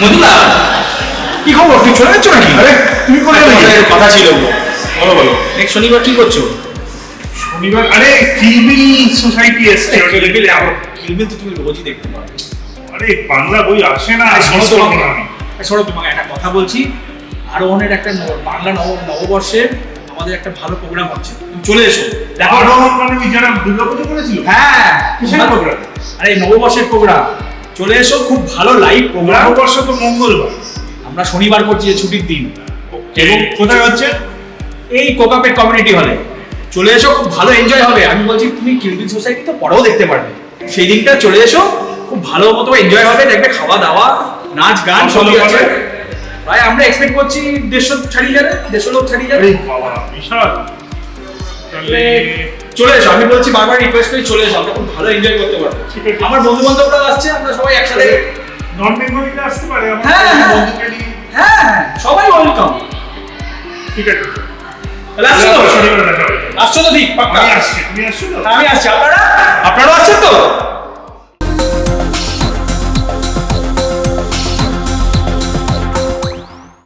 মধুলা কি খবর, তুই চলে যাচ্ছ নাকি? আরে তুমি কোথায় গেলে? কথা ছিল, বলো বলো। নেক্সট শনিবার কি করছো? শনিবার আরে কিলবিল সোসাইটি এসছে। কিলবিল তো তুমি রোজই দেখতে পাবে। আরে বাংলা বই আসে না, শোনো তোমাকে একটা কথা বলছি, আরোহণের একটা বাংলা নববর্ষের আমাদের একটা ভালো প্রোগ্রাম হচ্ছে, তুমি চলে এসো। দেখো আরোহণ মানে ওই যারা দুর্গাপুজো করেছিল? হ্যাঁ, কিসের প্রোগ্রাম? আরে নববর্ষের প্রোগ্রাম, চলে এসো, খুব ভালো লাইভ প্রোগ্রাম। নববর্ষ তো মঙ্গলবার, আমরা শনিবার করছি, যে ছুটির দিন। এবং কোথায় হচ্ছে? এই কোকাপেট কমিউনিটি হলে চলে এসো, খুব ভালো এনজয় হবে। আমি বলছি তুমি কিলবিল সোসাইটি তো পরেও দেখতে পারবে, সেই দিনটা চলে এসো, খুব ভালো মতো এনজয় হবে, দেখবে খাওয়া দাওয়া নাচ গান সবই আছে। প্রায় আমরা এক্সপেক্ট করছি 150 ছাড়িয়ে যাবে, 150 লোক ছাড়িয়ে যাবে। বাবা বিশাল। তাহলে চলে এসো, আমি বলছি বারবার রিকোয়েস্ট করি, চলে এসো, আমরা খুব ভালো এনজয় করতে পারবো। ঠিক আছে। আমার বন্ধু বান্ধবরা আসছে, আমরা সবাই একসাথে। নন বেঙ্গলিরা আসতে পারে? হ্যাঁ, হ্যাঁ। বন্ধুকারী। হ্যাঁ, সবাই ওয়েলকাম। ঠিক আছে, তাহলে আসছো তো? শনিবার দেখা হবে। আসছো তো? ঠিক পাক্কা। আমি আসছি, তুমি আসছো তো? আমি আসছি, আপনারাও আসছেন তো?